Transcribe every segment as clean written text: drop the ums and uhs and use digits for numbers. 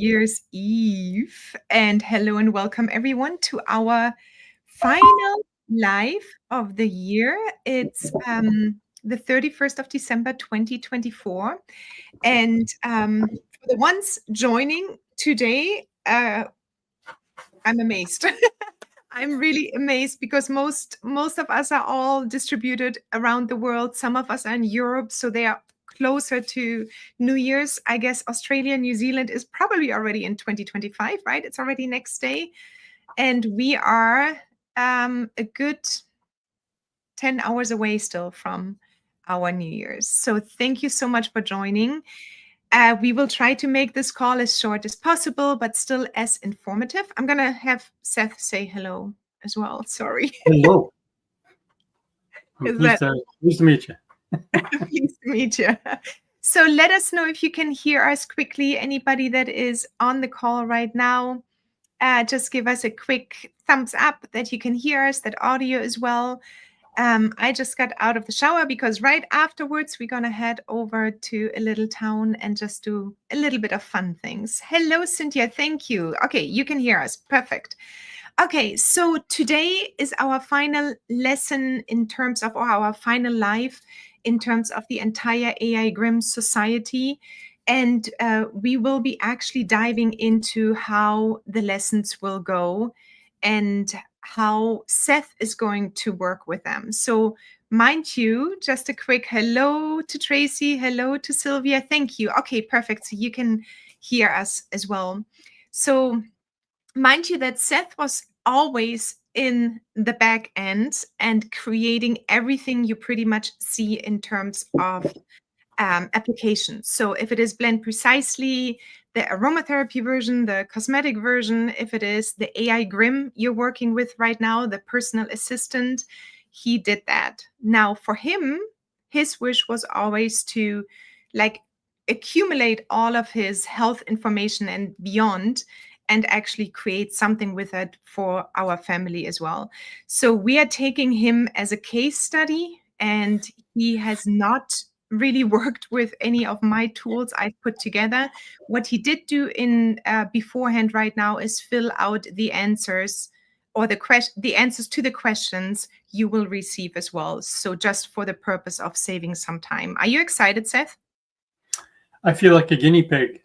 Year's Eve. And hello and welcome everyone to our final live of the year. It's the 31st of December 2024. And for the ones joining today, I'm amazed. I'm really amazed because most of us are all distributed around the world. Some of us are in Europe, so they are closer to New Year's. I guess Australia, New Zealand is probably already in 2025, right? It's already next day. And we are a good 10 hours away still from our New Year's. So thank you so much for joining. We will try to make this call as short as possible, but still as informative. I'm going to have Seth say hello as well. Sorry. Hello. Pleased to meet you. Pleased to meet you. So let us know if you can hear us quickly. Anybody that is on the call right now, just give us a quick thumbs up that you can hear us, that audio as well. I just got out of the shower because right afterwards we're going to head over to a little town and just do a little bit of fun things. Hello, Cynthia. Thank you. Okay, you can hear us. Perfect. Okay, so today is our final lesson in terms of our final life in terms of the entire AI Grimm society. And we will be actually diving into how the lessons will go and how Seth is going to work with them. So mind you, just a quick hello to Tracy, hello to Sylvia. Thank you. Okay, perfect. So you can hear us as well. So mind you that Seth was always in the back end and creating everything you pretty much see in terms of applications. So if it is Blend Precisely, the aromatherapy version, the cosmetic version, if it is the AI Grimm you're working with right now, the personal assistant, he did that. Now for him, his wish was always to accumulate all of his health information and beyond and actually create something with it for our family as well. So we are taking him as a case study, and he has not really worked with any of my tools I've put together. What he did do in beforehand right now is fill out the answers or the answers to the questions you will receive as well. So just for the purpose of saving some time. Are you excited, Seth? I feel like a guinea pig.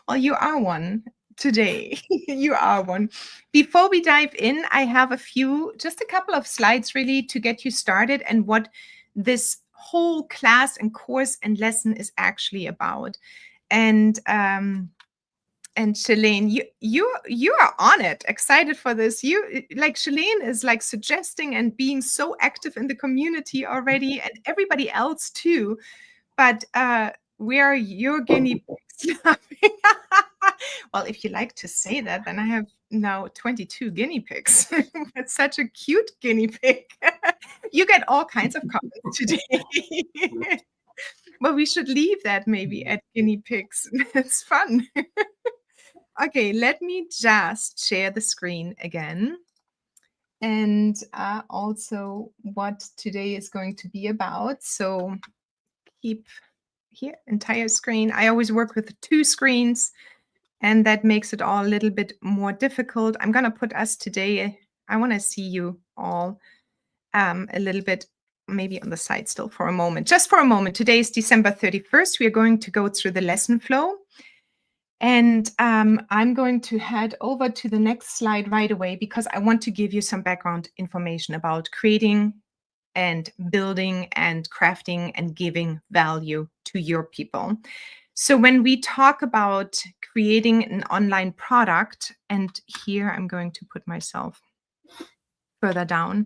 Well, you are one today. You are one. Before we dive in, I have just a couple of slides really to get you started and what this whole class and course and lesson is actually about. And Shalane, you are on it, excited for this. Shalane is suggesting and being so active in the community already, and everybody else too. But we are your guinea pigs. Well, if you like to say that, then I have now 22 guinea pigs. It's such a cute guinea pig. You get all kinds of comments today. Well, we should leave that maybe at guinea pigs. It's fun. Okay, let me just share the screen again. And also what today is going to be about. So keep here, entire screen. I always work with 2 screens, and that makes it all a little bit more difficult. I'm going to put us today. I want to see you all a little bit maybe on the side still for a moment. Just for a moment. Today is December 31st. We are going to go through the lesson flow. And I'm going to head over to the next slide right away because I want to give you some background information about creating and building and crafting and giving value to your people. So when we talk about creating an online product, and here I'm going to put myself further down,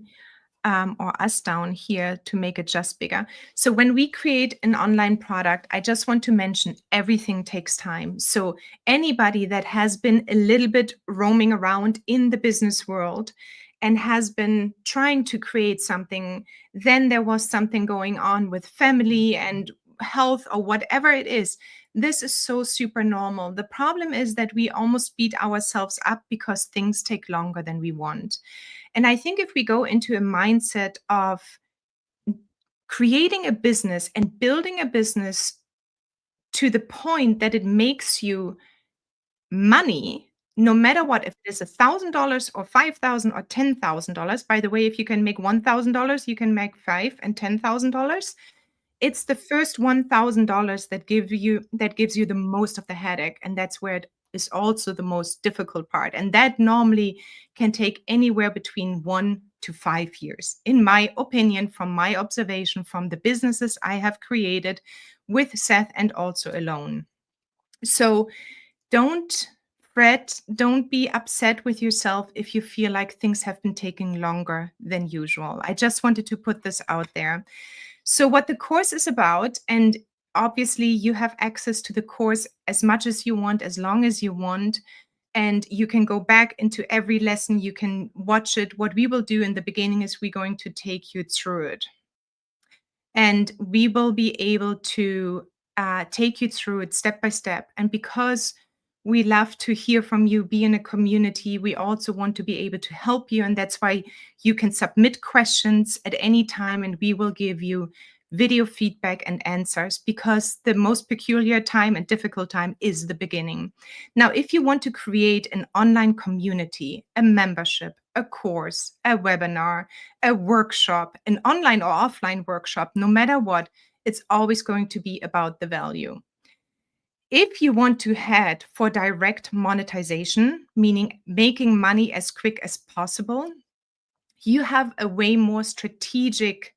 or us down here to make it just bigger. So when we create an online product, I just want to mention everything takes time. So anybody that has been a little bit roaming around in the business world and has been trying to create something, then there was something going on with family and health or whatever it is. This is so super normal. The problem is that we almost beat ourselves up because things take longer than we want. And I think if we go into a mindset of creating a business and building a business to the point that it makes you money, no matter what, if it is $1,000 or 5,000 or $10,000. By the way, if you can make $1,000, you can make $5,000 and $10,000. It's the first $1,000 that gives you the most of the headache, and that's where it is also the most difficult part. And that normally can take anywhere between 1 to 5 years, in my opinion, from my observation from the businesses I have created with Seth and also alone. So don't fret, don't be upset with yourself if you feel like things have been taking longer than usual. I just wanted to put this out there. So, what the course is about, and obviously, you have access to the course as much as you want, as long as you want, and you can go back into every lesson, you can watch it. What we will do in the beginning is we're going to take you through it. And we will be able to take you through it step by step. And because we love to hear from you, be in a community, we also want to be able to help you. And that's why you can submit questions at any time, and we will give you video feedback and answers, because the most peculiar time and difficult time is the beginning. Now, if you want to create an online community, a membership, a course, a webinar, a workshop, an online or offline workshop, no matter what, it's always going to be about the value. If you want to head for direct monetization, meaning making money as quick as possible, you have a way more strategic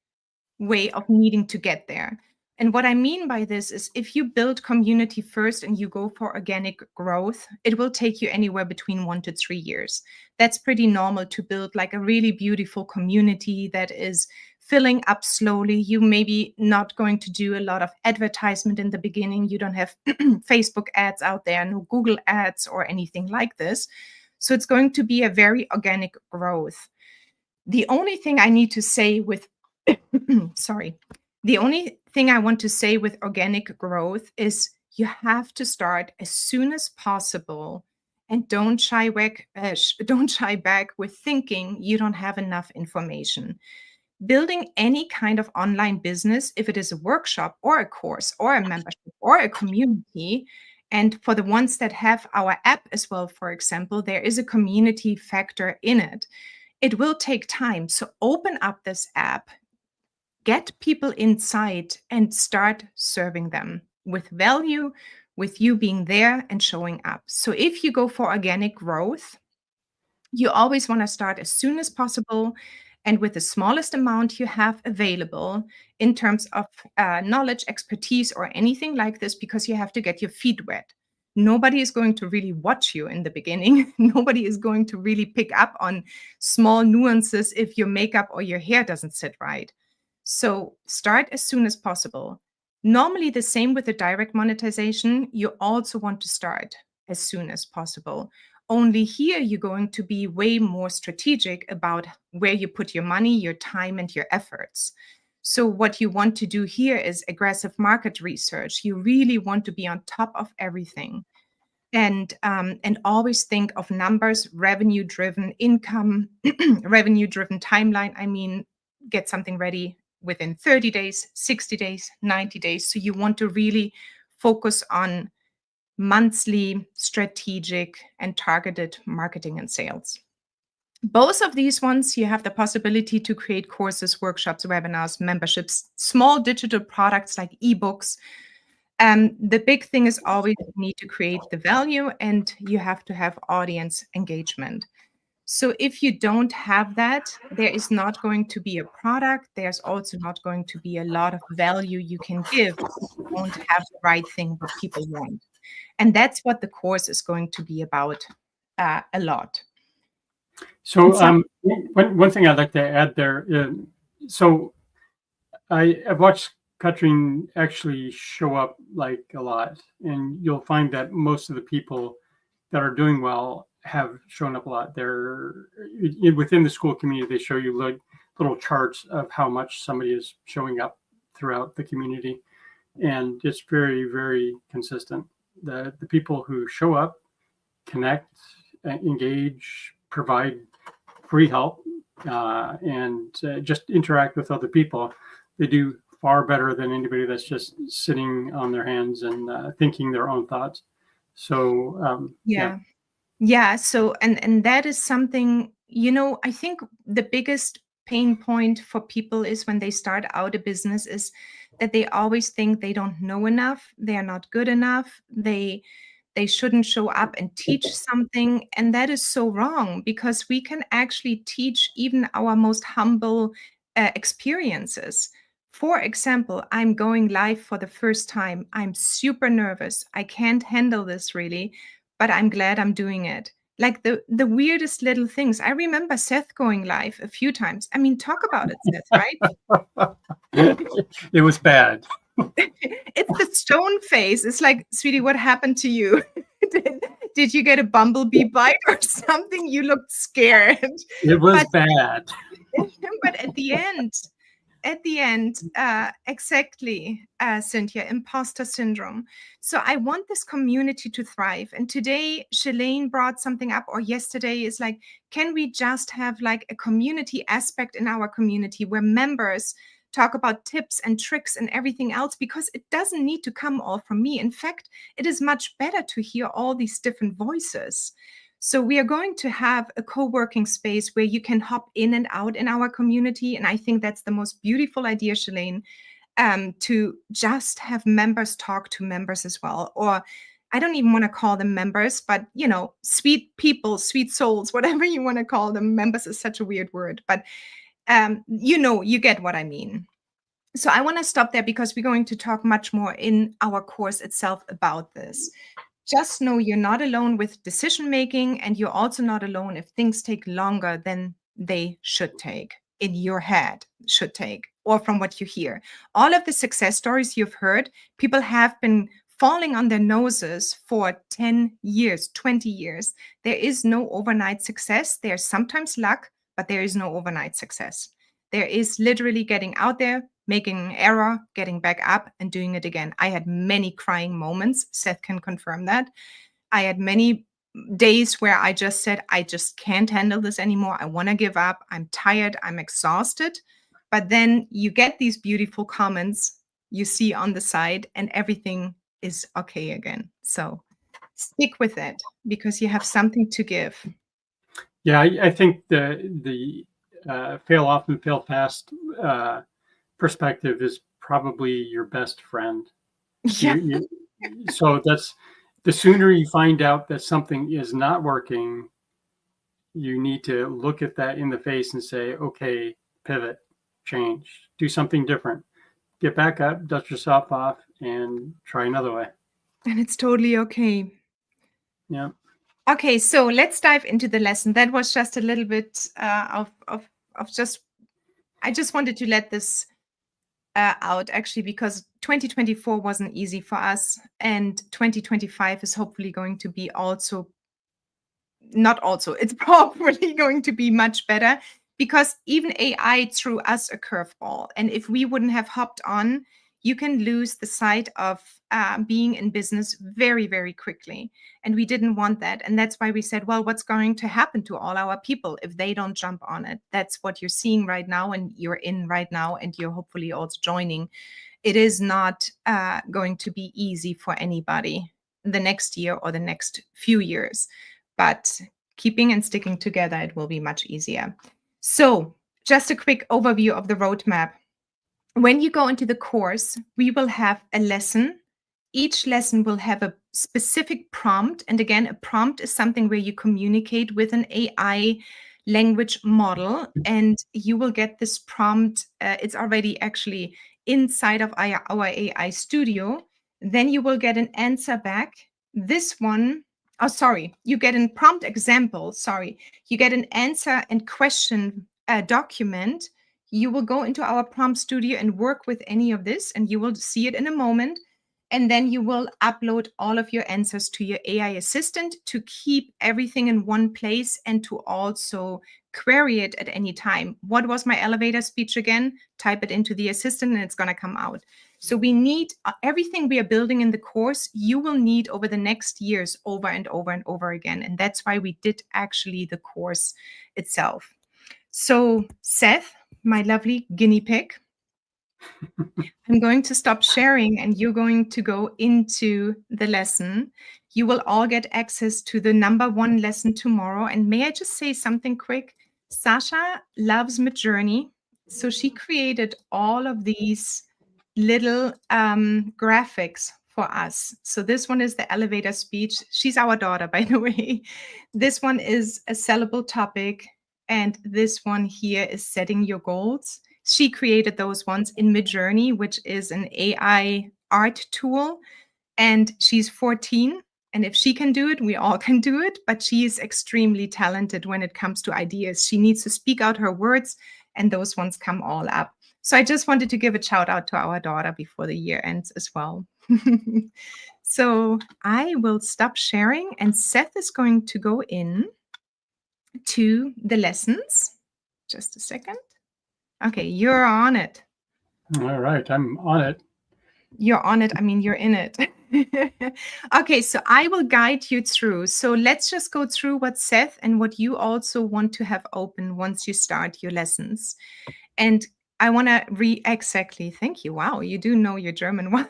way of needing to get there. And what I mean by this is, if you build community first and you go for organic growth, it will take you anywhere between 1 to 3 years. That's pretty normal to build like a really beautiful community that is filling up slowly. You maybe not going to do a lot of advertisement in the beginning. You don't have Facebook ads out there, no Google ads or anything like this. So it's going to be a very organic growth. The only thing I need to say with sorry. The only thing I want to say with organic growth is you have to start as soon as possible, and don't shy back with thinking you don't have enough information. Building any kind of online business, if it is a workshop or a course or a membership or a community, and for the ones that have our app as well, for example, there is a community factor in it. It will take time. So open up this app, get people inside, and start serving them with value, with you being there and showing up. So if you go for organic growth, you always want to start as soon as possible and with the smallest amount you have available in terms of knowledge, expertise, or anything like this, because you have to get your feet wet. Nobody is going to really watch you in the beginning. Nobody is going to really pick up on small nuances if your makeup or your hair doesn't sit right. So start as soon as possible. Normally, the same with the direct monetization. You also want to start as soon as possible. Only here, you're going to be way more strategic about where you put your money, your time, and your efforts. So what you want to do here is aggressive market research. You really want to be on top of everything. And always think of numbers, revenue-driven income, revenue-driven timeline. I mean, get something ready within 30 days, 60 days, 90 days. So you want to really focus on monthly, strategic, and targeted marketing and sales. Both of these ones, you have the possibility to create courses, workshops, webinars, memberships, small digital products like ebooks. The big thing is always you need to create the value, and you have to have audience engagement. So if you don't have that, there is not going to be a product. There's also not going to be a lot of value you can give if you don't have the right thing what people want. And that's what the course is going to be about a lot. So one thing I'd like to add there. So I've watched Katrin actually show up like a lot, and you'll find that most of the people that are doing well have shown up a lot. They're within the school community. They show you like little charts of how much somebody is showing up throughout the community, and it's very, very consistent. The people who show up, connect, engage, provide free help, and just interact with other people, they do far better than anybody that's just sitting on their hands and thinking their own thoughts. So yeah. So and that is something, I think the biggest pain point for people is when they start out a business is that they always think they don't know enough, they are not good enough, they shouldn't show up and teach something. And that is so wrong, because we can actually teach even our most humble experiences. For example, I'm going live for the first time. I'm super nervous. I can't handle this really, but I'm glad I'm doing it. Like the weirdest little things. I remember Seth going live a few times. I mean, talk about it, Seth, right? It was bad. It's the stone face. It's like, sweetie, what happened to you? Did you get a bumblebee bite or something? You looked scared. It was bad. But at the end, exactly, Cynthia, imposter syndrome. So I want this community to thrive. And today, Shalane brought something up, or yesterday is like, can we just have like a community aspect in our community where members talk about tips and tricks and everything else, because it doesn't need to come all from me. In fact, it is much better to hear all these different voices. So we are going to have a co-working space where you can hop in and out in our community. And I think that's the most beautiful idea, Shalane, to just have members talk to members as well. Or I don't even want to call them members, but, sweet people, sweet souls, whatever you want to call them. Members is such a weird word, but you get what I mean. So I want to stop there because we're going to talk much more in our course itself about this. Just know you're not alone with decision making, and you're also not alone if things take longer than they should take in your head, or from what you hear. All of the success stories you've heard, people have been falling on their noses for 10 years, 20 years. There is no overnight success. There's sometimes luck, but there is no overnight success. There is literally getting out there, making an error, getting back up and doing it again. I had many crying moments. Seth can confirm that. I had many days where I just said, I just can't handle this anymore. I want to give up. I'm tired. I'm exhausted. But then you get these beautiful comments you see on the side, and everything is okay again. So stick with it because you have something to give. Yeah, I think the fail often, fail fast perspective is probably your best friend. Yeah. So that's the sooner you find out that something is not working, you need to look at that in the face and say, okay, pivot, change, do something different, get back up, dust yourself off, and try another way. And it's totally okay. Yeah. Okay, so let's dive into the lesson. That was just a little bit of just, I just wanted to let this out actually, because 2024 wasn't easy for us, and 2025 is hopefully going to be it's probably going to be much better, because even AI threw us a curveball. And if we wouldn't have hopped on, you can lose the sight of being in business very, very quickly. And we didn't want that. And that's why we said, well, what's going to happen to all our people if they don't jump on it? That's what you're seeing right now, and you're in right now, and you're hopefully also joining. It is not going to be easy for anybody the next year or the next few years, but keeping and sticking together, it will be much easier. So just a quick overview of the roadmap. When you go into the course, we will have a lesson. Each lesson will have a specific prompt. And again, a prompt is something where you communicate with an AI language model, and you will get this prompt. It's already actually inside of our AI studio. Then you will get an answer back. This one, you get a prompt example. You get an answer and question document. You will go into our prompt studio and work with any of this, and you will see it in a moment. And then you will upload all of your answers to your AI assistant to keep everything in one place, and to also query it at any time. What was my elevator speech again? Type it into the assistant and it's going to come out. So we need everything we are building in the course, you will need over the next years over and over and over again. And that's why we did actually the course itself. So Seth, my lovely guinea pig, I'm going to stop sharing and you're going to go into the lesson. You will all get access to the number 1 lesson tomorrow. And may I just say something quick? Sasha loves Midjourney. So she created all of these little graphics for us. So this one is the elevator speech. She's our daughter, by the way. This one is a sellable topic. And this one here is setting your goals. She created those ones in Midjourney, which is an AI art tool. And she's 14. And if she can do it, we all can do it. But she is extremely talented when it comes to ideas. She needs to speak out her words, and those ones come all up. So I just wanted to give a shout out to our daughter before the year ends as well. So I will stop sharing, and Seth is going to go in to the lessons. Just a second. Okay, you're on it. All right, I'm on it. You're on it. I mean, you're in it. Okay, so I will guide you through. So let's just go through what Seth and what you also want to have open once you start your lessons. And I want to exactly. Thank you. Wow, you do know your German wife.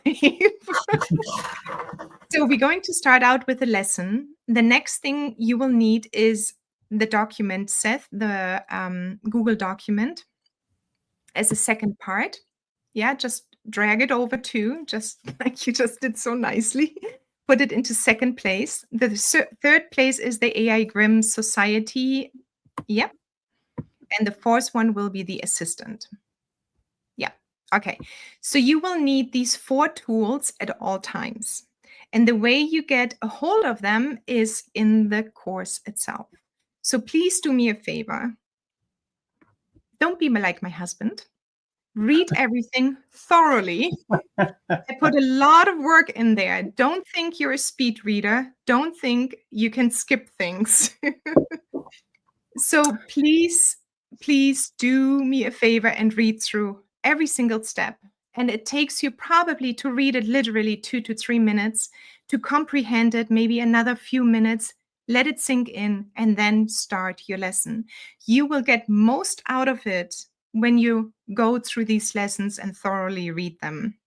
So we're going to start out with a lesson. The next thing you will need is the document, Seth, the Google document as a second part. Yeah, just drag it over to, just like you just did so nicely. Put it into second place. The third place is the AI Grimm Society. Yep. And the fourth one will be the assistant. Yeah. Okay. So you will need these 4 tools at all times. And the way you get a hold of them is in the course itself. So please do me a favor. Don't be like my husband. Read everything thoroughly. I put a lot of work in there. Don't think you're a speed reader. Don't think you can skip things. So please do me a favor and read through every single step. And it takes you probably to read it literally 2 to 3 minutes, to comprehend it, maybe another few minutes, let it sink in, and then start your lesson. You will get most out of it when you go through these lessons and thoroughly read them.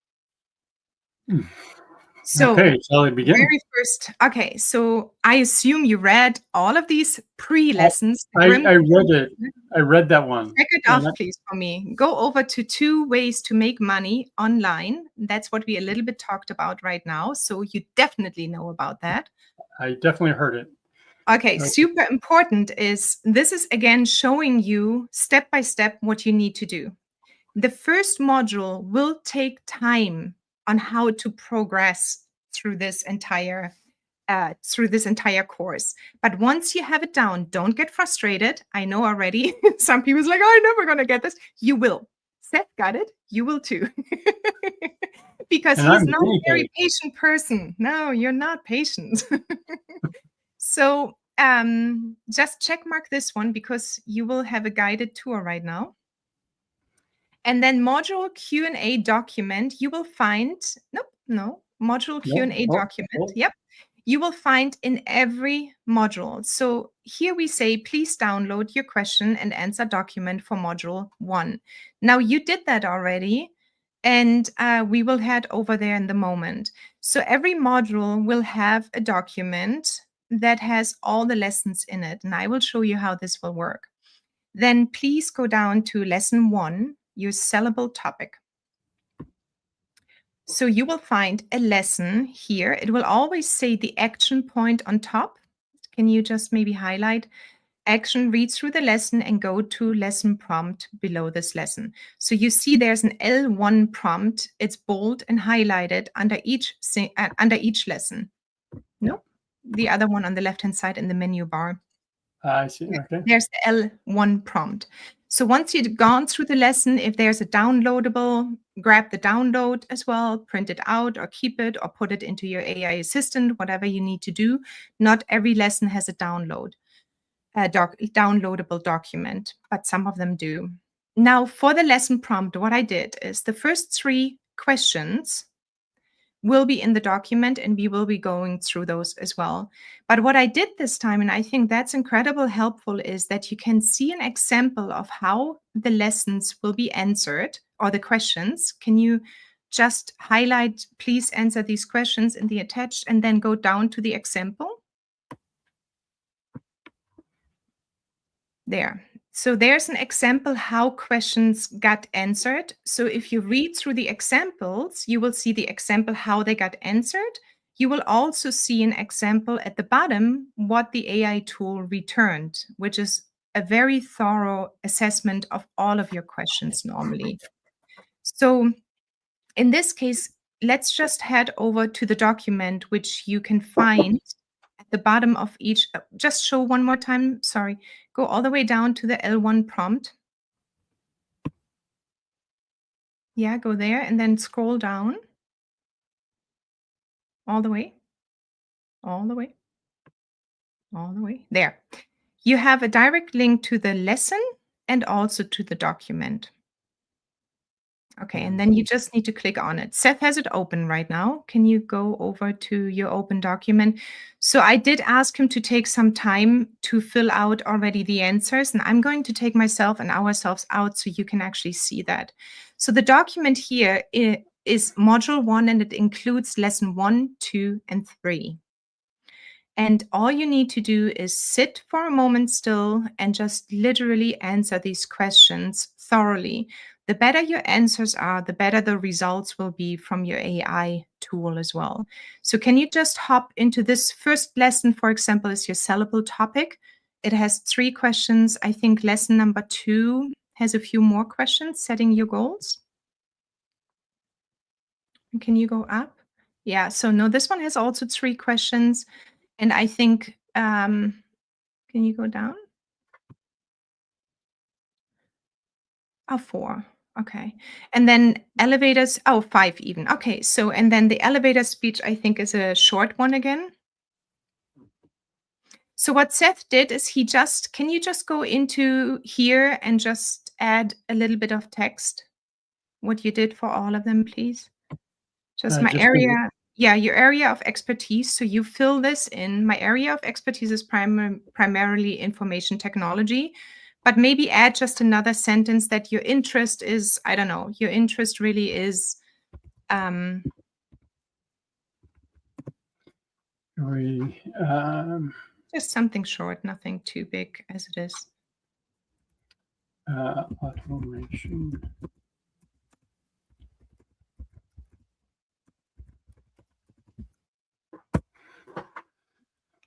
So, okay, shall I begin? Very first, okay, so I assume you read all of these pre-lessons. I read it. I read that one. Check it off, please, for me. Go over to 2 ways to make money online. That's what we a little bit talked about right now. So you definitely know about that. I definitely heard it. Okay, super important is this is again showing you step by step what you need to do. The first module will take time on how to progress through this entire course. But once you have it down, don't get frustrated. I know already some people's like, I'm never going to get this. You will. Seth got it. You will too. Because he's not a very patient person. No, you're not patient. So just check mark this one because you will have a guided tour right now. And then module Q&A document, you will find, module Q&A document. Yep. You will find in every module. So here we say, please download your question and answer document for module 1. Now you did that already, and we will head over there in the moment. So every module will have a document that has all the lessons in it, and I will show you how this will work. Then please go down to lesson 1, your sellable topic. So you will find a lesson here. It will always say the action point on top. Can you just maybe highlight action, read through the lesson and go to lesson prompt below this lesson. So you see there's an L1 prompt. It's bold and highlighted under each lesson. No, the other one on the left-hand side in the menu bar. I see. Okay. There's the L1 prompt. So once you've gone through the lesson, if there's a downloadable, grab the download as well, print it out or keep it or put it into your AI assistant, whatever you need to do. Not every lesson has a downloadable document, but some of them do. Now for the lesson prompt, what I did is the first 3 questions will be in the document and we will be going through those as well. But what I did this time, and I think that's incredibly helpful, is that you can see an example of how the lessons will be answered or the questions. Can you just highlight, please answer these questions in the attached, and then go down to the example? There. So there's an example how questions got answered. So if you read through the examples, you will see the example how they got answered. You will also see an example at the bottom what the AI tool returned, which is a very thorough assessment of all of your questions normally. So in this case, let's just head over to the document, which you can find at the bottom of each. Just show one more time. Sorry. Go all the way down to the L1 prompt. Yeah, go there and then scroll down all the way, all the way, all the way. There. You have a direct link to the lesson and also to the document. Okay, and then you just need to click on it. Seth has it open right now. Can you go over to your open document? So I did ask him to take some time to fill out already the answers, and I'm going to take myself and ourselves out so you can actually see that. So the document here is module 1, and it includes lesson 1, 2, and 3. And all you need to do is sit for a moment still and just literally answer these questions thoroughly. The better your answers are, the better the results will be from your AI tool as well. So can you just hop into this first lesson, for example, is your sellable topic. It has 3 questions. I think lesson number 2 has a few more questions, setting your goals. Can you go up? Yeah, so no, this one has also 3 questions. And I think, can you go down? Oh, 4. Okay. And then elevators, 5 even. Okay. So, and then the elevator speech, I think, is a short one again. So what Seth did is can you just go into here and just add a little bit of text? What you did for all of them, please? Just my area. Yeah, your area of expertise. So you fill this in. My area of expertise is primarily information technology, but maybe add just another sentence that your interest is, I don't know, your interest really is just something short, nothing too big as it is. Automation.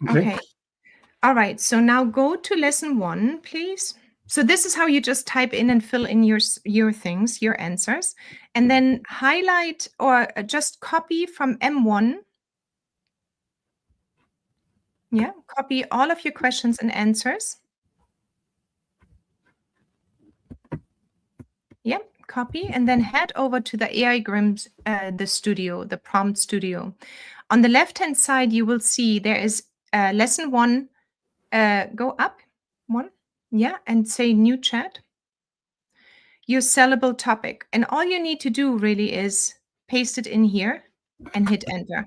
Okay. All right. So now go to lesson 1, please. So this is how you just type in and fill in your things, your answers, and then highlight or just copy from M1. Yeah, copy all of your questions and answers. Yep, copy, and then head over to the AI Grims, the studio, the prompt studio. On the left-hand side, you will see there is lesson 1. Go up 1. Yeah, and say new chat. Your sellable topic. And all you need to do really is paste it in here and hit enter.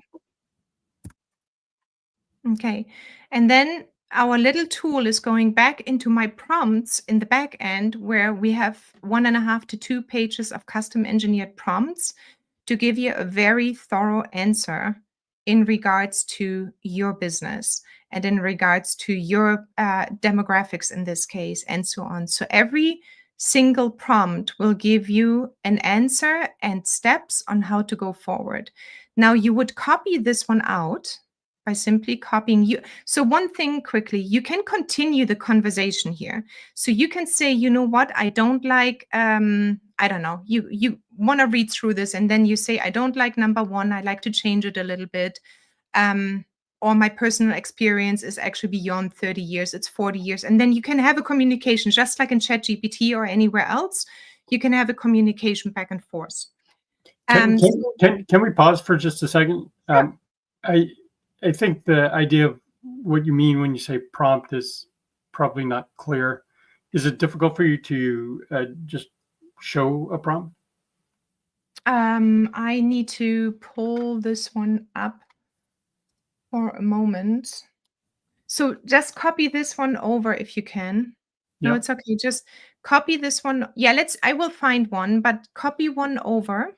Okay. And then our little tool is going back into my prompts in the back end where we have 1.5 to 2 pages of custom engineered prompts to give you a very thorough answer in regards to your business and in regards to your demographics in this case and so on. So every single prompt will give you an answer and steps on how to go forward. Now you would copy this one out by simply copying you. So one thing quickly, you can continue the conversation here. So you can say, you know what, I don't like, I don't know, you want to read through this and then you say, I don't like number 1, I like to change it a little bit. Or my personal experience is actually beyond 30 years, it's 40 years. And then you can have a communication, just like in ChatGPT or anywhere else, you can have a communication back and forth. Can we pause for just a second? Sure. I think the idea of what you mean when you say prompt is probably not clear. Is it difficult for you to just show a prompt? I need to pull this one up for a moment. So just copy this one over if you can. No, it's okay. Just copy this one. Yeah, I will find one, but copy one over.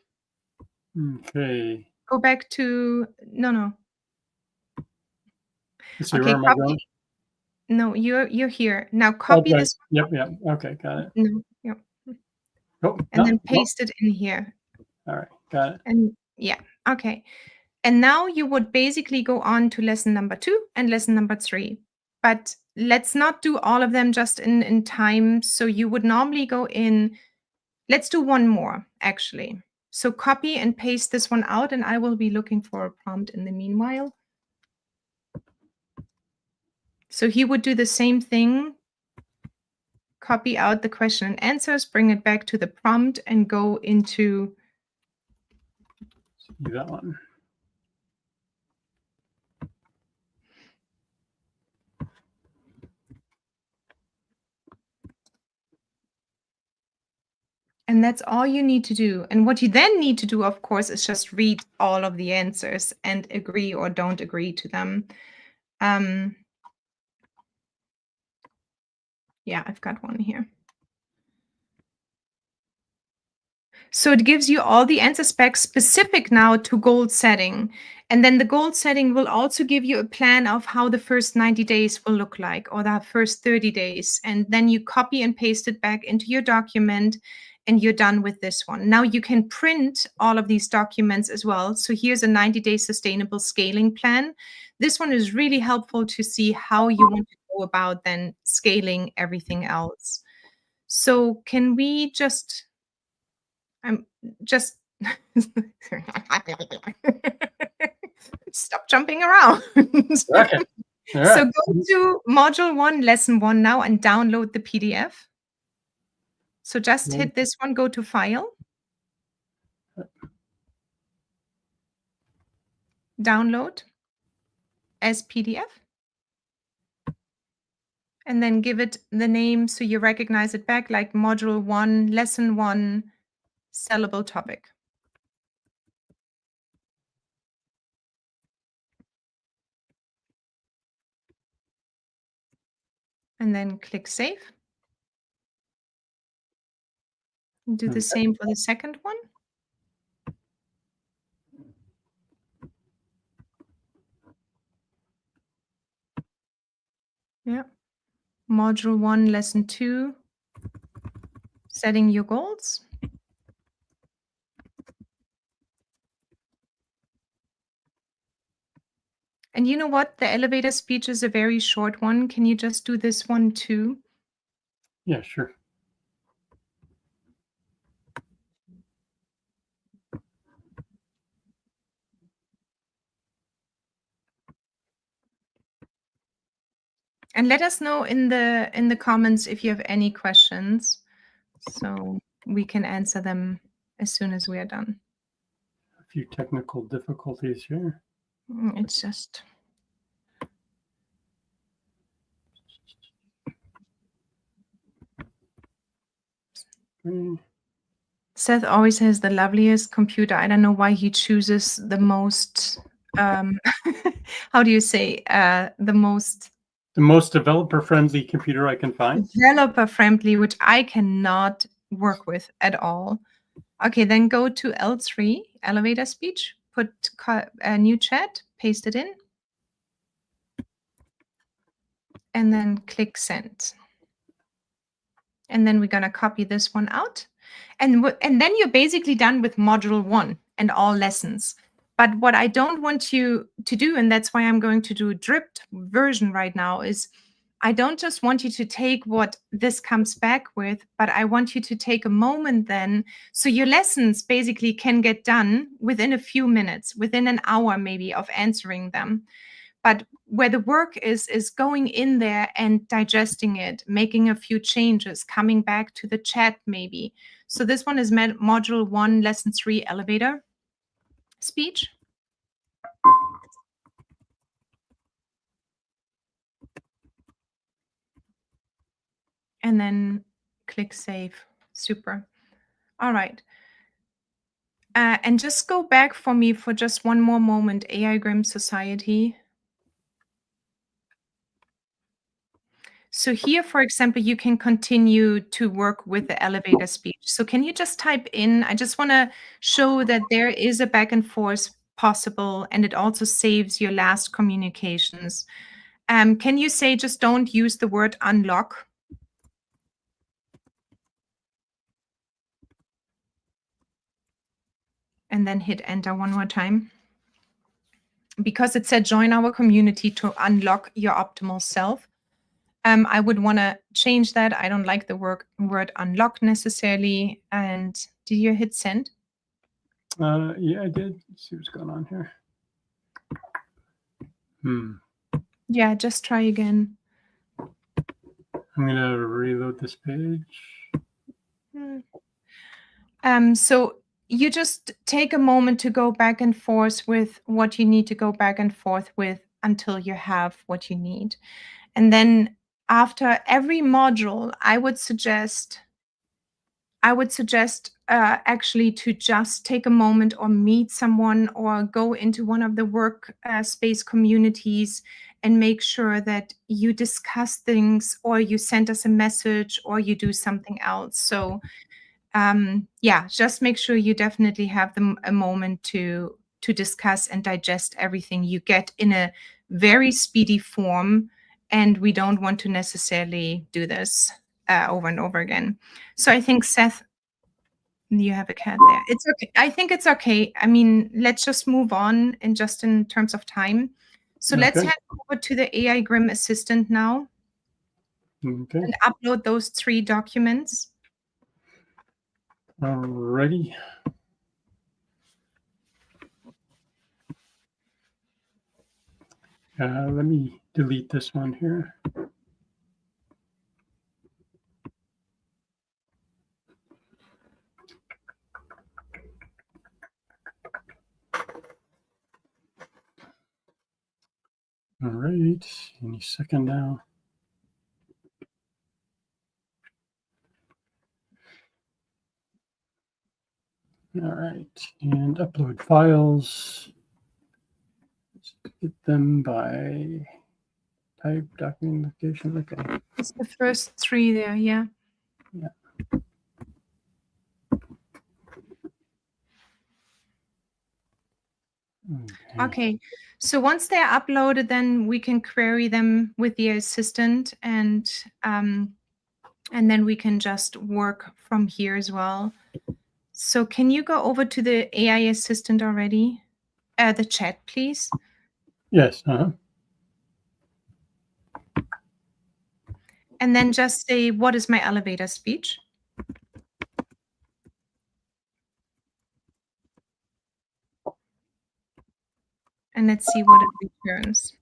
Okay. Go back to, no. Let's see, Okay, where am I going? No, you're here. Now copy Okay. this. Yep. Okay. Got it. No, yeah. Oh, And no. then paste it in here. All right. Got it. And yeah, okay. And now you would basically go on to lesson number 2 and lesson number 3. But let's not do all of them just in time. So you would normally go in. Let's do one more, actually. So copy and paste this one out, and I will be looking for a prompt in the meanwhile. So he would do the same thing. Copy out the question and answers, bring it back to the prompt, and go into that one. And that's all you need to do. And what you then need to do, of course, is just read all of the answers and agree or don't agree to them. Yeah, I've got one here. So it gives you all the answer specs specific now to goal setting. And then the goal setting will also give you a plan of how the first 90 days will look like, or the first 30 days. And then you copy and paste it back into your document, and you're done with this one. Now you can print all of these documents as well. So here's a 90-day sustainable scaling plan. This one is really helpful to see how you want to go about then scaling everything else. So can we just stop jumping around. Okay. All right. So go to module 1, lesson 1 now, and download the PDF. So just hit this one, go to file, download as PDF, and then give it the name so you recognize it back, like module 1, lesson 1, sellable topic. And then click save. Do the same for the second one. Yeah. Module 1, lesson 2, setting your goals. And you know what? The elevator speech is a very short one. Can you just do this one too? Yeah, sure. And let us know in the comments if you have any questions, so we can answer them as soon as we are done. A few technical difficulties here. It's just Seth always has the loveliest computer. I don't know why he chooses the most how do you say the most developer-friendly computer I can find. Developer-friendly, which I cannot work with at all. Okay, then go to L3, elevator speech, put a new chat, paste it in, and then click send. And then we're going to copy this one out. And then you're basically done with module 1 and all lessons. But what I don't want you to do, and that's why I'm going to do a dripped version right now, is I don't just want you to take what this comes back with, but I want you to take a moment then, so your lessons basically can get done within a few minutes, within an hour maybe of answering them. But where the work is going in there and digesting it, making a few changes, coming back to the chat maybe. So this one is module 1, lesson 3, elevator speech. And then click save. Super. All right. And just go back for me for just one more moment, AI Grim Society. So here, for example, you can continue to work with the elevator speech. So can you just type in, I just want to show that there is a back and forth possible, and it also saves your last communications. Can you say, just don't use the word unlock? And then hit enter one more time. Because it said join our community to unlock your optimal self. I would want to change that. I don't like the word unlock necessarily. And did you hit send? Yeah, I did. Let's see what's going on here. Yeah, just try again. I'm going to reload this page. So you just take a moment to go back and forth with what you need to go back and forth with until you have what you need. And then after every module, I would suggest actually to just take a moment or meet someone or go into one of the work space communities and make sure that you discuss things or you send us a message or you do something else. So yeah, just make sure you definitely have a moment to discuss and digest everything you get in a very speedy form. And we don't want to necessarily do this over and over again. So I think, Seth, you have a cat there. It's okay. I think it's okay. I mean, let's just move on in terms of time. So let's head over to the AI Grim Assistant now and upload those 3 documents. Alrighty. Let me delete this one here. All right, any second now. All right, and upload files. Let's get them by type, document location. Okay. It's the first 3 there, yeah. Yeah. Okay, so once they're uploaded, then we can query them with the assistant, and then we can just work from here as well. So can you go over to the AI assistant already? The chat, please. Yes. And then just say, what is my elevator speech? And let's see what it returns.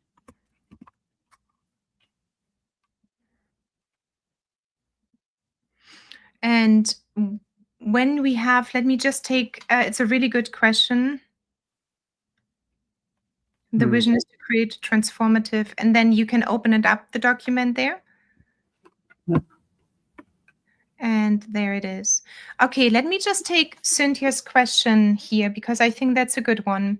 And when we have, let me just take, it's a really good question. The vision is to create transformative, and then you can open it up, the document there. And there it is. Okay, let me just take Cynthia's question here because I think that's a good one.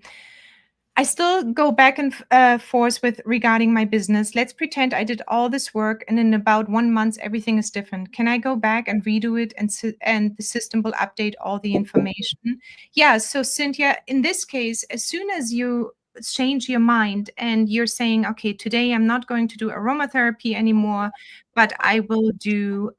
I still go back and forth with regarding my business. Let's pretend I did all this work and in about 1 month, everything is different. Can I go back and redo it and the system will update all the information? Yeah, so Cynthia, in this case, as soon as you change your mind and you're saying, okay, today I'm not going to do aromatherapy anymore, but I will do,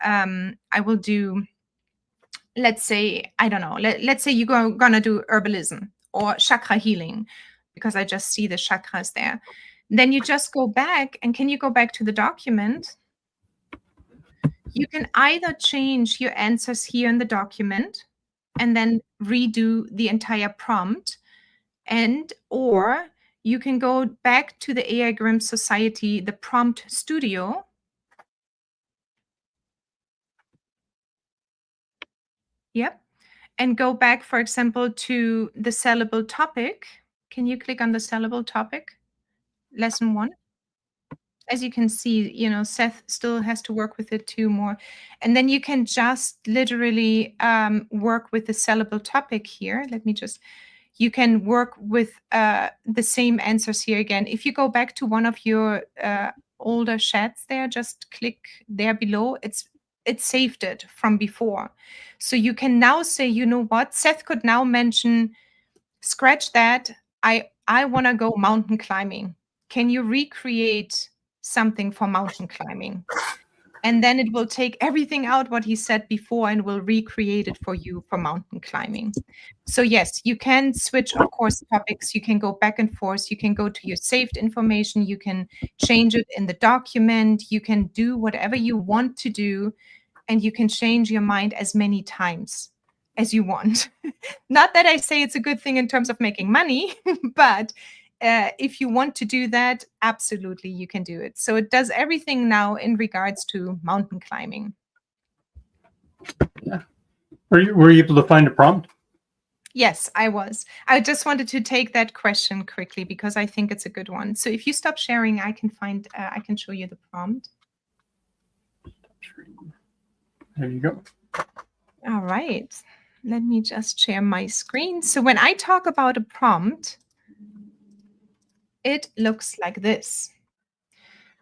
let's say, I don't know, let's say you're gonna do herbalism or chakra healing, because I just see the chakras there. Then you just go back, and can you go back to the document? You can either change your answers here in the document and then redo the entire prompt, or you can go back to the AI Grim Society, the prompt studio. Yep. And go back, for example, to the sellable topic. Can you click on the sellable topic? Lesson 1. As you can see, Seth still has to work with it 2 more. And then you can just literally work with the sellable topic here. You can work with the same answers here again. If you go back to one of your older chats there, just click there below. It saved it from before. So you can now say, you know what, Seth could now mention, scratch that, I want to go mountain climbing. Can you recreate something for mountain climbing? And then it will take everything out what he said before and will recreate it for you for mountain climbing. So yes, you can switch, of course, topics. You can go back and forth. You can go to your saved information. You can change it in the document. You can do whatever you want to do, and you can change your mind as many times as you want. Not that I say it's a good thing in terms of making money, but if you want to do that, absolutely you can do it. So it does everything now in regards to mountain climbing. Yeah. Were you able to find a prompt? Yes, I was. I just wanted to take that question quickly because I think it's a good one. So if you stop sharing, I can show you the prompt. There you go. All right. Let me just share my screen. So when I talk about a prompt, it looks like this.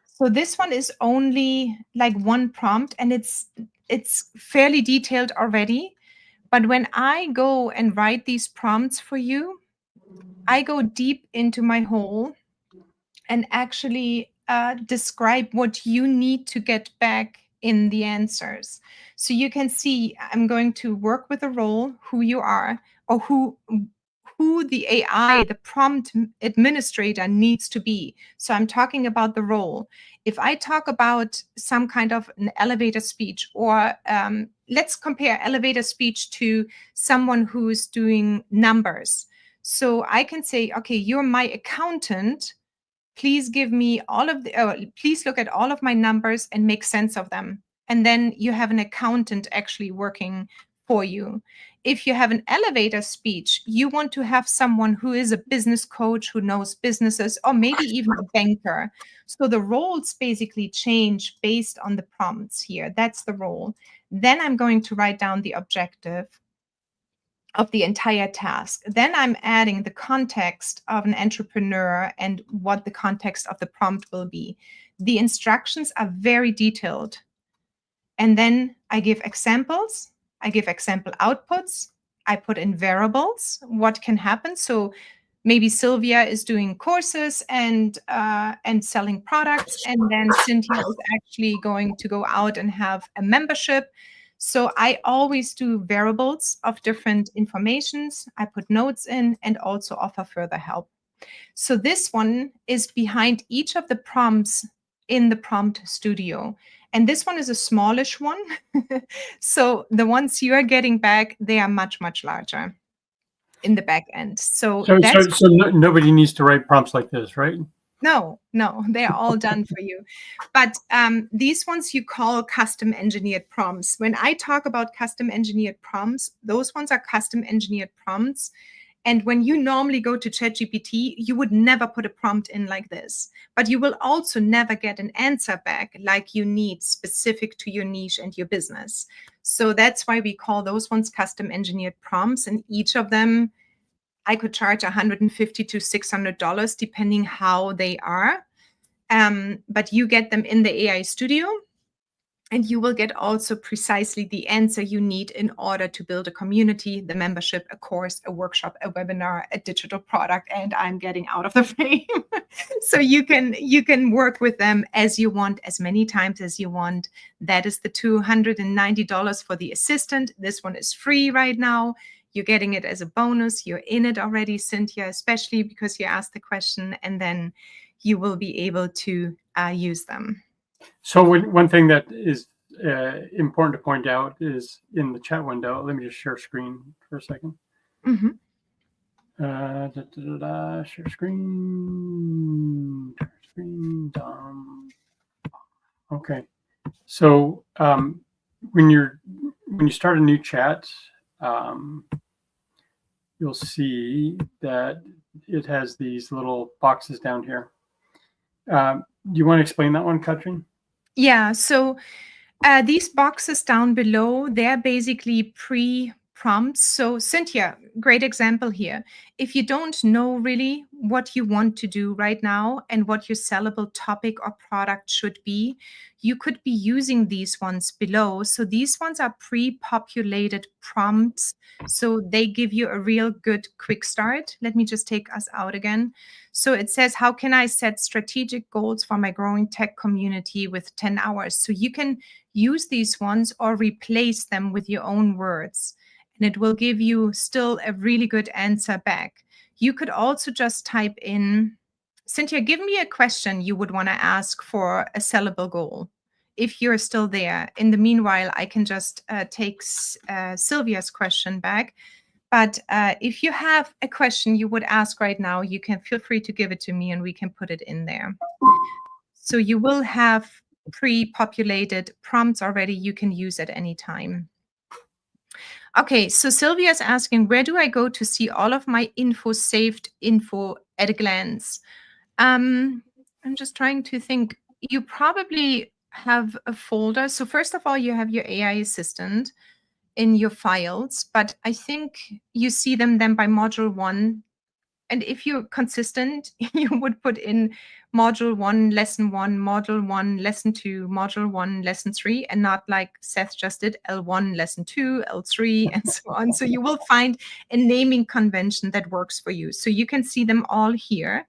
So this one is only like one prompt, and it's fairly detailed already. But when I go and write these prompts for you, I go deep into my hole and actually describe what you need to get back in the answers. So you can see I'm going to work with a role, who you are, or who the AI, the prompt administrator needs to be. So I'm talking about the role. If I talk about some kind of an elevator speech, or let's compare elevator speech to someone who's doing numbers. So I can say, okay, you're my accountant. Please give me all of the, please look at all of my numbers and make sense of them. And then you have an accountant actually working for you. If you have an elevator speech, you want to have someone who is a business coach, who knows businesses, or maybe even a banker. So the roles basically change based on the prompts here. That's the role. Then I'm going to write down the objective of the entire task. Then I'm adding the context of an entrepreneur and what the context of the prompt will be. The instructions are very detailed. And then I give examples. I give example outputs. I put in variables, what can happen. So maybe Sylvia is doing courses and selling products, and then Cynthia is actually going to go out and have a membership. So I always do variables of different informations. I put notes in and also offer further help. So this one is behind each of the prompts in the prompt studio. And this one is a smallish one. So the ones you are getting back, they are much, much larger in the back end. So nobody needs to write prompts like this, right? No, they're all done for you. But these ones you call custom engineered prompts. When I talk about custom engineered prompts, those ones are custom engineered prompts. And when you normally go to ChatGPT, you would never put a prompt in like this. But you will also never get an answer back like you need, specific to your niche and your business. So that's why we call those ones custom engineered prompts. And each of them, I could charge $150 to $600 depending how they are. But you get them in the AI studio, and you will get also precisely the answer you need in order to build a community, the membership, a course, a workshop, a webinar, a digital product, and I'm getting out of the frame. So you can work with them as you want, as many times as you want. That is the $290 for the assistant. This one is free right now. You're getting it as a bonus. You're in it already, Cynthia, especially because you asked the question, and then you will be able to use them. So one thing that is important to point out is in the chat window. Let me just share screen for a second. Mm-hmm. Share screen. Okay. So when you start a new chat, you'll see that it has these little boxes down here. Do you want to explain that one, Katrin? Yeah. So these boxes down below, they're basically pre-programmed prompts. So Cynthia, great example here. If you don't know really what you want to do right now and what your sellable topic or product should be, you could be using these ones below. So these ones are pre-populated prompts. So they give you a real good quick start. Let me just take us out again. So it says, how can I set strategic goals for my growing tech community with 10 hours? So you can use these ones or replace them with your own words, and it will give you still a really good answer back. You could also just type in, Cynthia, give me a question you would want to ask for a sellable goal. If you're still there. In the meanwhile, I can just take Sylvia's question back. But if you have a question you would ask right now, you can feel free to give it to me and we can put it in there. So you will have pre-populated prompts already you can use at any time. Okay, so Sylvia is asking, where do I go to see all of my saved info at a glance? I'm just trying to think. You probably have a folder. So first of all, you have your AI assistant in your files, but I think you see them then by module 1. And if you're consistent, you would put in module 1, lesson 1, module 1, lesson 2, module 1, lesson 3, and not like Seth just did, L1, lesson 2, L3, and so on. So you will find a naming convention that works for you. So you can see them all here.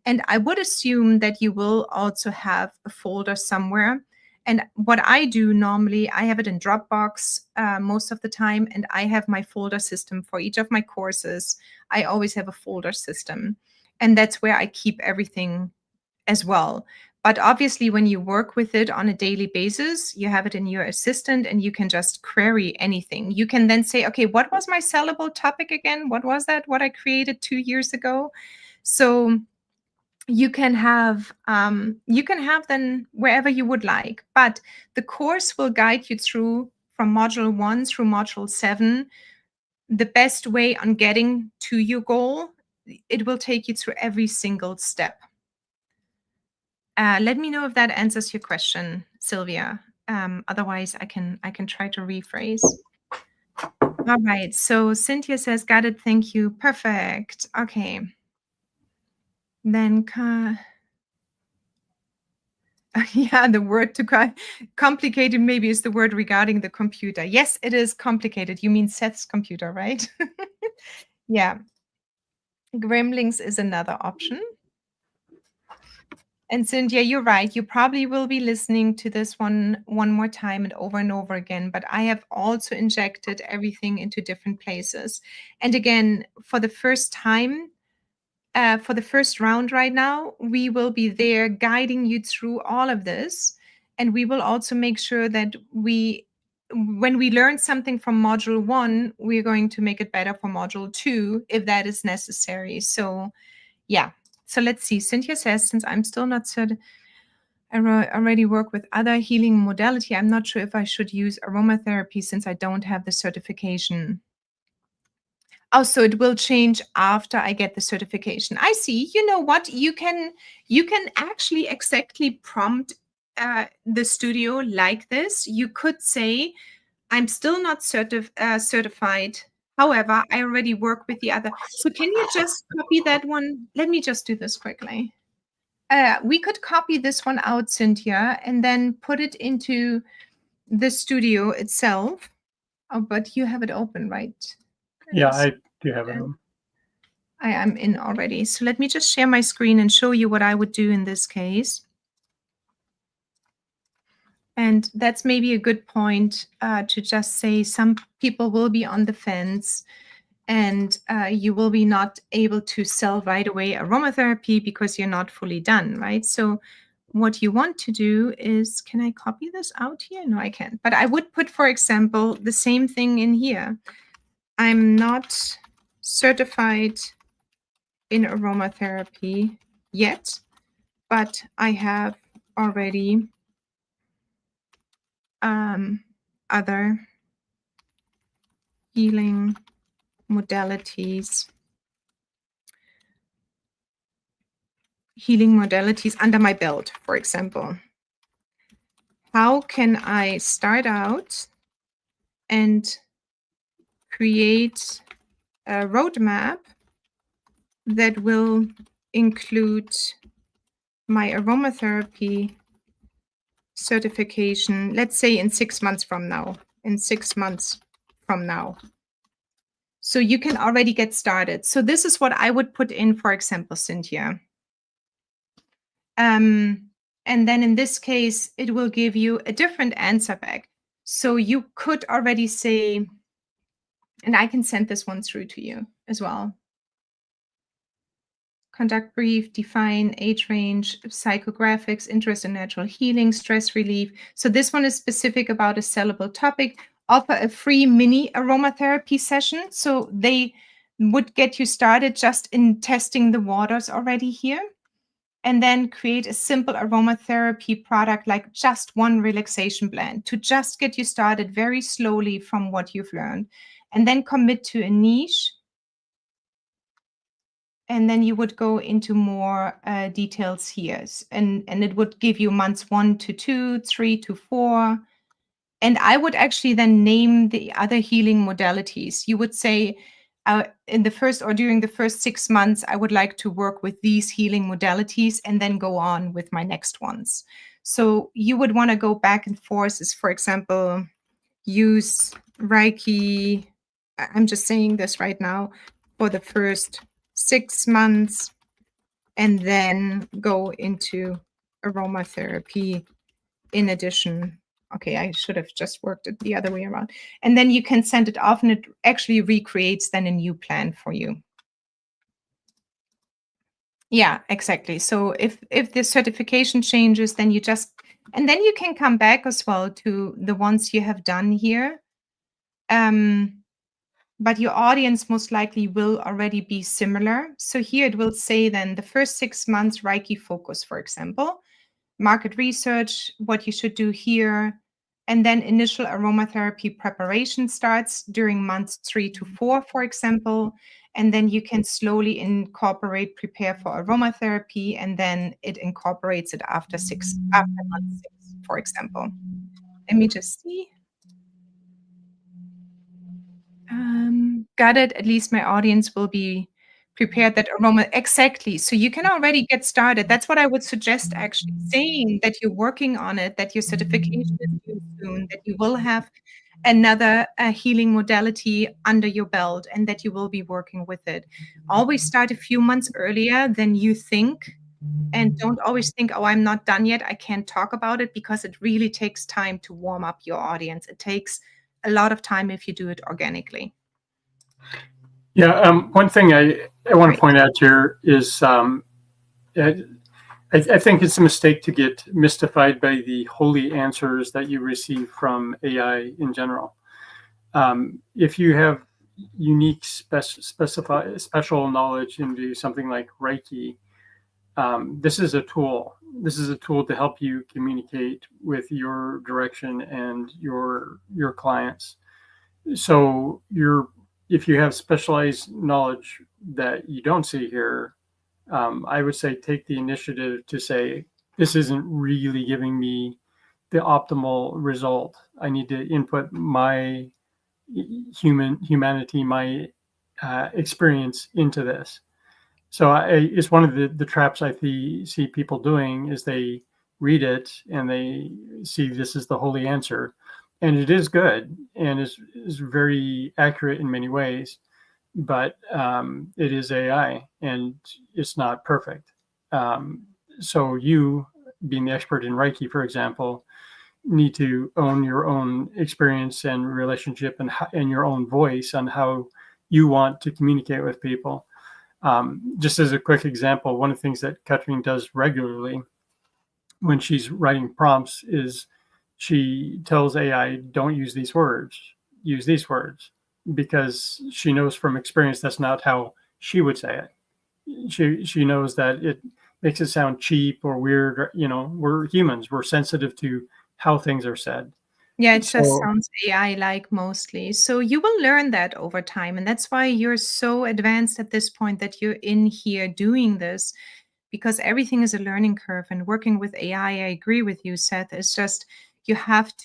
And I would assume that you will also have a folder somewhere. And what I do normally, I have it in Dropbox most of the time, and I have my folder system for each of my courses. I always have a folder system, and that's where I keep everything as well. But obviously, when you work with it on a daily basis, you have it in your assistant and you can just query anything. You can then say, okay, what was my sellable topic again? What was that? What I created 2 years ago? So you can have them wherever you would like, but the course will guide you through from module 1 through module 7 the best way on getting to your goal. It will take you through every single step. Let me know if that answers your question, Sylvia. Otherwise I can try to rephrase. All right, so Cynthia says, got it, thank you, perfect. Okay, then yeah, the word to complicated maybe is the word regarding the computer. Yes, it is complicated. You mean Seth's computer, right? Yeah. Gremlings is another option. And Cynthia, you're right. You probably will be listening to this one more time and over again, but I have also injected everything into different places. And again, for the first time, for the first round right now, we will be there guiding you through all of this. And we will also make sure that when we learn something from module 1, we're going to make it better for module 2 if that is necessary. So yeah, so let's see. Cynthia says, since I'm still not certain, I already work with other healing modality, I'm not sure if I should use aromatherapy since I don't have the certification. Oh, so it will change after I get the certification. I see. You know what? You can actually exactly prompt the studio like this. You could say, I'm still not certified. However, I already work with the other. So can you just copy that one? Let me just do this quickly. We could copy this one out, Cynthia, and then put it into the studio itself. Oh, but you have it open, right? Yeah, I do have it on. I am in already. So let me just share my screen and show you what I would do in this case. And that's maybe a good point to just say some people will be on the fence and you will be not able to sell right away aromatherapy because you're not fully done, right? So what you want to do is, can I copy this out here? No, I can't. But I would put, for example, the same thing in here. I'm not certified in aromatherapy yet, but I have already other healing modalities under my belt, for example. How can I start out and create a roadmap that will include my aromatherapy certification, let's say in 6 months from now, So you can already get started. So this is what I would put in, for example, Cynthia. And then in this case, it will give you a different answer back. So you could already say, and I can send this one through to you as well. Conduct brief, define age range, psychographics, interest in natural healing, stress relief. So this one is specific about a sellable topic. Offer a free mini aromatherapy session. So they would get you started just in testing the waters already here. And then create a simple aromatherapy product, like just one relaxation blend to just get you started very slowly from what you've learned. And then commit to a niche. And then you would go into more details here. And it would give you months 1 to 2, 3 to 4. And I would actually then name the other healing modalities. You would say, in the first or during the first 6 months, I would like to work with these healing modalities and then go on with my next ones. So you would want to go back and forth as, for example, use Reiki. I'm just saying this right now for the first 6 months, and then go into aromatherapy in addition. Okay, I should have just worked it the other way around. And then you can send it off, and it actually recreates then a new plan for you. Yeah, exactly. So if the certification changes, then you just, and then you can come back as well to the ones you have done here. But your audience most likely will already be similar. So here it will say then the first 6 months Reiki focus, for example, market research, what you should do here, and then initial aromatherapy preparation starts during months 3 to 4, for example, and then you can slowly prepare for aromatherapy, and then it incorporates it after month 6, for example. Let me just see. Got it. At least my audience will be prepared that aroma. Exactly. So you can already get started. That's what I would suggest, actually, saying that you're working on it, that your certification is due soon, that you will have another healing modality under your belt, and that you will be working with it. Always start a few months earlier than you think. And don't always think, oh, I'm not done yet, I can't talk about it, because it really takes time to warm up your audience. It takes a lot of time if you do it organically. Yeah, one thing I want to point out here is I think it's a mistake to get mystified by the holy answers that you receive from AI in general. If you have unique special knowledge into something like Reiki, this is a tool. This is a tool to help you communicate with your direction and your clients. So if you have specialized knowledge that you don't see here, I would say take the initiative to say, this isn't really giving me the optimal result. I need to input my humanity, my experience into this. So it's one of the traps I see people doing, is they read it and they see this is the holy answer. And it is good and is very accurate in many ways, but it is AI and it's not perfect. So you, being the expert in Reiki, for example, need to own your own experience and relationship and your own voice on how you want to communicate with people. Just as a quick example, one of the things that Katrine does regularly when she's writing prompts is she tells AI, don't use these words, use these words, because she knows from experience that's not how she would say it. She knows that it makes it sound cheap or weird. We're humans, we're sensitive to how things are said. Yeah, it just sounds AI-like mostly. So you will learn that over time. And that's why you're so advanced at this point, that you're in here doing this, because everything is a learning curve. And working with AI, I agree with you, Seth, it's just you have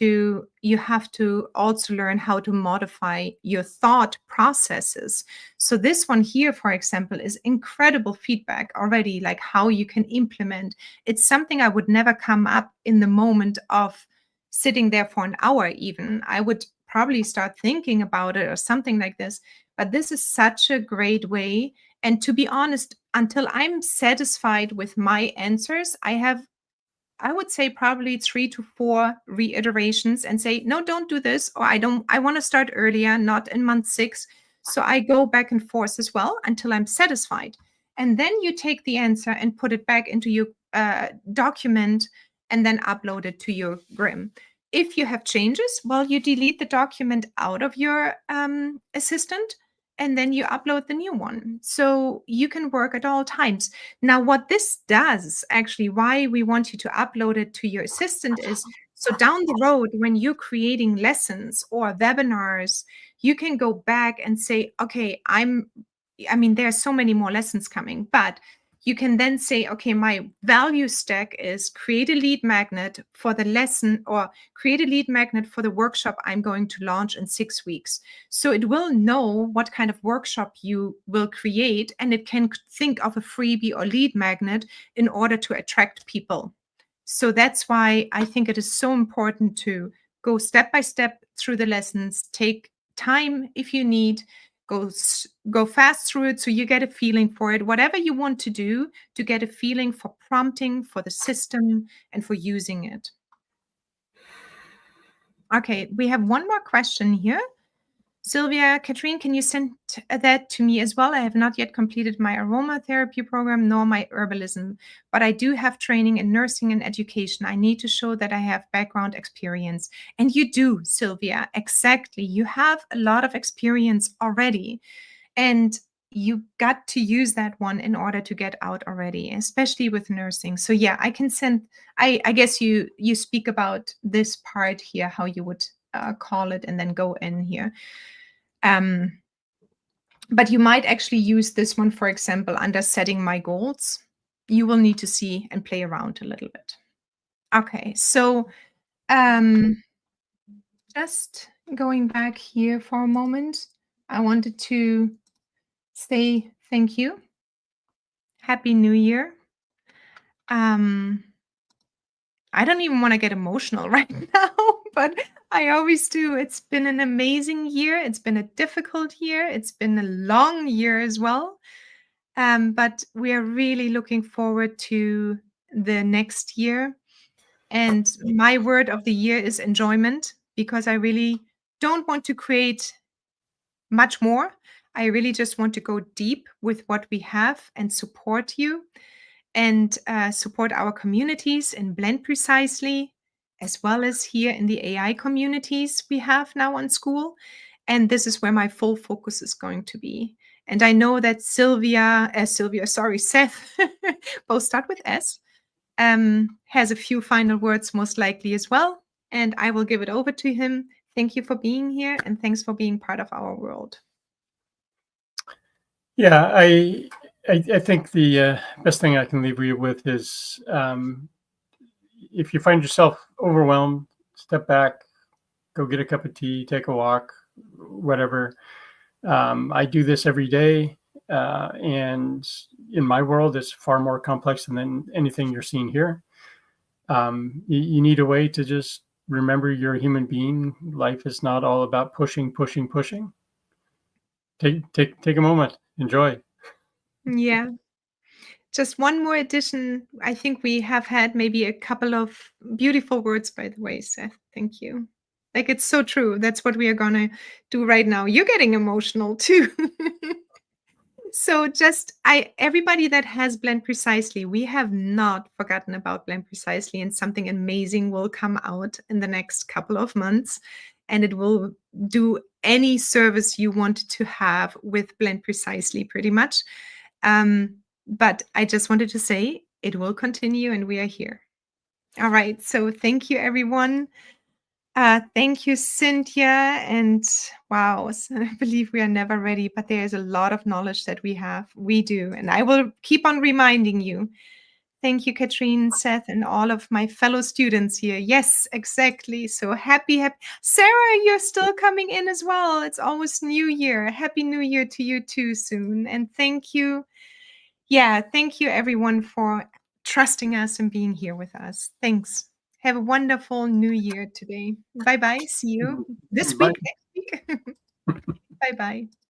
to also learn how to modify your thought processes. So this one here, for example, is incredible feedback already, like how you can implement. It's something I would never come up in the moment of sitting there for an hour even. I would probably start thinking about it or something like this. But this is such a great way. And to be honest, until I'm satisfied with my answers, I would say probably 3 to 4 reiterations and say, no, don't do this. Or I want to start earlier, not in month 6. So I go back and forth as well until I'm satisfied. And then you take the answer and put it back into your document and then upload it to your Grim. If you have changes, well, you delete the document out of your assistant and then you upload the new one. So you can work at all times. Now, what this does, actually, why we want you to upload it to your assistant is, so down the road, when you're creating lessons or webinars, you can go back and say, okay, I mean, there are so many more lessons coming, but you can then say, okay, my value stack is create a lead magnet for the lesson or create a lead magnet for the workshop I'm going to launch in 6 weeks. So it will know what kind of workshop you will create, and it can think of a freebie or lead magnet in order to attract people. So that's why I think it is so important to go step by step through the lessons, take time if you need, go fast through it so you get a feeling for it, whatever you want to do to get a feeling for prompting, for the system, and for using it. Okay, we have one more question here. Sylvia, Katrine, can you send that to me as well? I have not yet completed my aromatherapy program nor my herbalism, but I do have training in nursing and education. I need to show that I have background experience. And you do, Sylvia, exactly. You have a lot of experience already. And you got to use that one in order to get out already, especially with nursing. So yeah, I can send, I guess you speak about this part here, how you would call it and then go in here. But you might actually use this one, for example, under setting my goals. You will need to see and play around a little bit. Okay, so just going back here for a moment, I wanted to say thank you. Happy New Year. I don't even want to get emotional right now, but I always do. It's been an amazing year. It's been a difficult year. It's been a long year as well. But we are really looking forward to the next year. And my word of the year is enjoyment, because I really don't want to create much more. I really just want to go deep with what we have and support you and support our communities in Blend Precisely, as well as here in the AI communities we have now on school. And this is where my full focus is going to be. And I know that Seth, both start with S, has a few final words most likely as well. And I will give it over to him. Thank you for being here, and thanks for being part of our world. Yeah, I think the best thing I can leave you with is, if you find yourself overwhelmed, step back, go get a cup of tea, take a walk, whatever. I do this every day, and in my world, it's far more complex than anything you're seeing here. You need a way to just remember you're a human being. Life is not all about pushing. Take a moment, enjoy. Yeah. Just one more addition. I think we have had maybe a couple of beautiful words, by the way, Seth. Thank you. Like, it's so true. That's what we are going to do right now. You're getting emotional too. So everybody that has Blend Precisely, we have not forgotten about Blend Precisely, and something amazing will come out in the next couple of months, and it will do any service you want to have with Blend Precisely pretty much. But I just wanted to say it will continue, and we are here. All right. So thank you, everyone. Thank you, Cynthia. And wow, I believe we are never ready, but there is a lot of knowledge that we have. We do. And I will keep on reminding you. Thank you, Katrine, Seth, and all of my fellow students here. Yes, exactly. So happy. Sarah, you're still coming in as well. It's almost New Year. Happy New Year to you too soon. And thank you. Yeah, thank you everyone for trusting us and being here with us. Thanks. Have a wonderful New Year today. Bye-bye. See you this Bye. week, next week. Bye-bye.